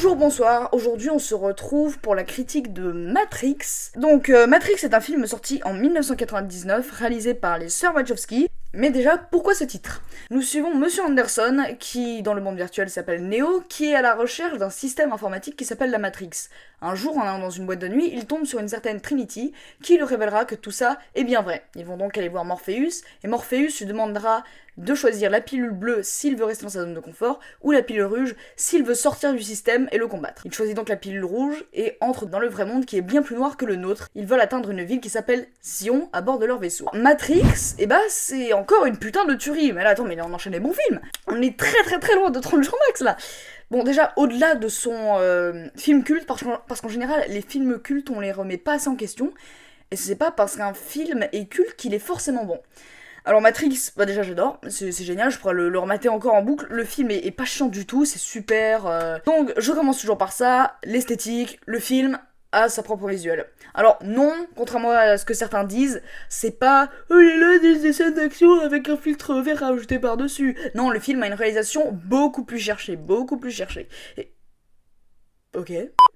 Bonjour, bonsoir, aujourd'hui on se retrouve pour la critique de Matrix. Donc Matrix est un film sorti en 1999, réalisé par les sœurs Wachowski. Mais déjà, pourquoi ce titre? Nous suivons Monsieur Anderson, qui dans le monde virtuel s'appelle Neo, qui est à la recherche d'un système informatique qui s'appelle la Matrix. Un jour, en allant dans une boîte de nuit, il tombe sur une certaine Trinity, qui lui révélera que tout ça est bien vrai. Ils vont donc aller voir Morpheus, et Morpheus lui demandera de choisir la pilule bleue s'il veut rester dans sa zone de confort, ou la pilule rouge s'il veut sortir du système et le combattre. Il choisit donc la pilule rouge et entre dans le vrai monde qui est bien plus noir que le nôtre. Ils veulent atteindre une ville qui s'appelle Zion à bord de leur vaisseau. Matrix, c'est encore une putain de tuerie. Mais là, attends, mais on enchaîne les bons films. On est très loin de 30 jours max là. Bon, déjà, au-delà de son film culte, parce qu'en général, les films cultes, on les remet pas assez en question. Et c'est pas parce qu'un film est culte qu'il est forcément bon. Alors Matrix, déjà j'adore, c'est génial, je pourrais le remater encore en boucle, le film est pas chiant du tout, c'est super. Donc je commence toujours par ça, l'esthétique, le film a sa propre visuelle. Alors non, contrairement à ce que certains disent, c'est pas « Oh là là, des scènes d'action avec un filtre vert ajouté par-dessus ». Non, le film a une réalisation beaucoup plus cherchée. Ok.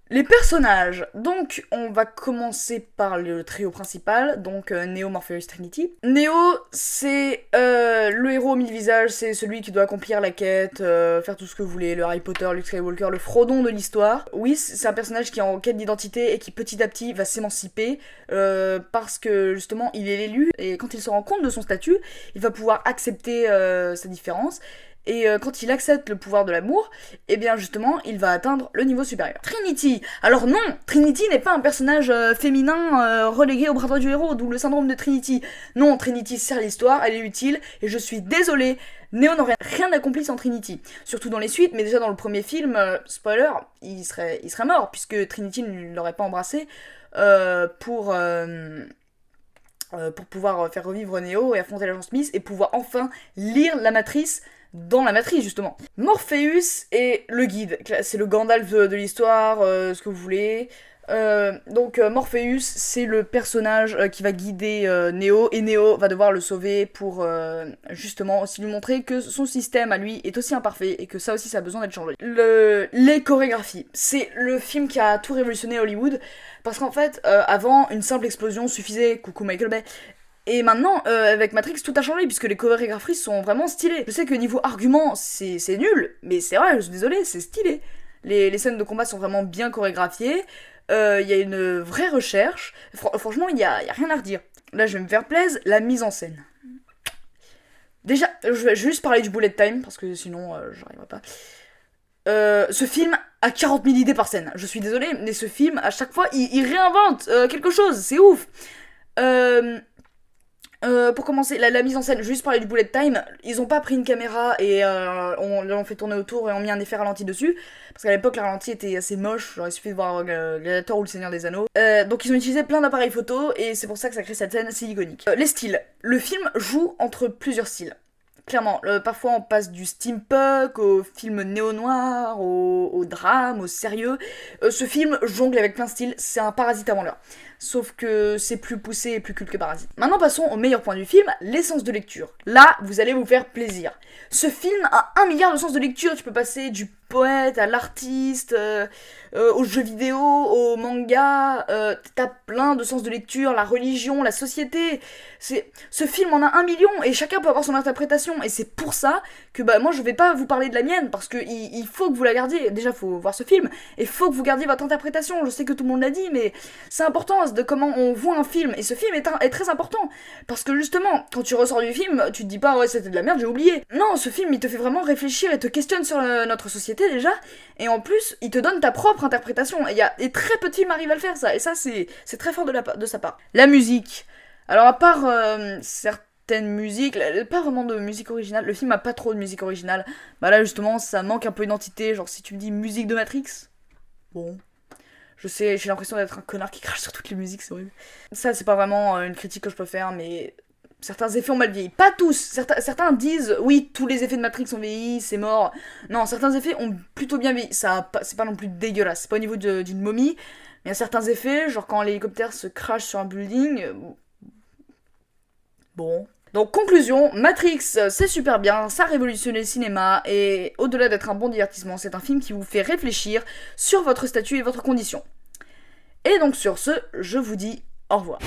Les personnages. Donc, on va commencer par le trio principal, donc Neo, Morpheus, Trinity. Neo, c'est le héros au mille visages, c'est celui qui doit accomplir la quête, faire tout ce que vous voulez, le Harry Potter, Luke Skywalker, le Frodon de l'histoire. Oui, c'est un personnage qui est en quête d'identité et qui petit à petit va s'émanciper, parce que justement, il est l'élu, et quand il se rend compte de son statut, il va pouvoir accepter sa différence. Et quand il accepte le pouvoir de l'amour, eh bien justement, il va atteindre le niveau supérieur. Trinity. Alors non, Trinity n'est pas un personnage féminin relégué au bras droit du héros, d'où le syndrome de Trinity. Non, Trinity sert l'histoire, elle est utile, et je suis désolée, Neo n'aurait rien accompli sans Trinity. Surtout dans les suites, mais déjà dans le premier film, spoiler, il serait mort, puisque Trinity ne l'aurait pas embrassé pour pouvoir faire revivre Neo et affronter l'agent Smith, et pouvoir enfin lire la matrice dans la matrice, justement. Morpheus est le guide, c'est le Gandalf de l'histoire, ce que vous voulez. Donc Morpheus, c'est le personnage qui va guider Neo, et Neo va devoir le sauver pour justement aussi lui montrer que son système à lui est aussi imparfait, et que ça aussi ça a besoin d'être changé. Les chorégraphies, c'est le film qui a tout révolutionné Hollywood, parce qu'en fait, avant, une simple explosion suffisait, coucou Michael Bay. Et maintenant, avec Matrix, tout a changé, puisque les chorégraphies sont vraiment stylées. Je sais que niveau argument, c'est nul, mais c'est vrai, je suis désolée, c'est stylé. Les scènes de combat sont vraiment bien chorégraphiées, y a une vraie recherche. Franchement, y a rien à redire. Là, je vais me faire plaisir, la mise en scène. Déjà, je vais juste parler du bullet time, parce que sinon, j'arriverai pas. Ce film a 40 000 idées par scène. Je suis désolée, mais ce film, à chaque fois, il réinvente quelque chose, c'est ouf. Pour commencer, la mise en scène, juste parler du bullet time, ils ont pas pris une caméra et on l'ont fait tourner autour et ont mis un effet ralenti dessus, parce qu'à l'époque, le ralenti était assez moche, genre il suffit de voir Gladiator ou le Seigneur des Anneaux. Donc ils ont utilisé plein d'appareils photo, et c'est pour ça que ça crée cette scène si iconique. Les styles. Le film joue entre plusieurs styles. Clairement, parfois on passe du steampunk au film néo-noir, au drame, au sérieux. Ce film jongle avec plein de styles, c'est un Parasite avant l'heure. Sauf que c'est plus poussé et plus culte que Parasite. Maintenant passons au meilleur point du film, l'essence de lecture. Là, vous allez vous faire plaisir. Ce film a 1 milliard de sens de lecture, tu peux passer du poète à l'artiste, aux jeux vidéo, au manga, t'as plein de sens de lecture, la religion, la société. Ce film en a 1 million, et chacun peut avoir son interprétation, et c'est pour ça que moi je vais pas vous parler de la mienne, parce que il faut que vous la gardiez. Déjà faut voir ce film, et faut que vous gardiez votre interprétation. Je sais que tout le monde l'a dit, mais c'est important de comment on voit un film, et ce film est très important, parce que justement, quand tu ressors du film, tu te dis pas ouais c'était de la merde, j'ai oublié. Non, ce film il te fait vraiment réfléchir et te questionne sur notre société déjà, et en plus il te donne ta propre interprétation, et très peu de films arrivent à le faire ça, et ça c'est très fort de sa part. La musique. Alors à part certaines musiques, pas vraiment de musique originale, le film a pas trop de musique originale, bah là justement ça manque un peu d'identité, genre si tu me dis musique de Matrix, bon... Je sais, j'ai l'impression d'être un connard qui crache sur toutes les musiques, c'est horrible. Ça, c'est pas vraiment une critique que je peux faire, mais certains effets ont mal vieilli. Pas tous. Certains disent, oui, tous les effets de Matrix ont vieilli, c'est mort. Non, certains effets ont plutôt bien vieilli. C'est pas non plus dégueulasse. C'est pas au niveau d'une momie. Mais il y a certains effets, genre quand l'hélicoptère se crache sur un building. Bon. Donc conclusion, Matrix c'est super bien, ça révolutionne le cinéma et au-delà d'être un bon divertissement, c'est un film qui vous fait réfléchir sur votre statut et votre condition. Et donc sur ce, je vous dis au revoir.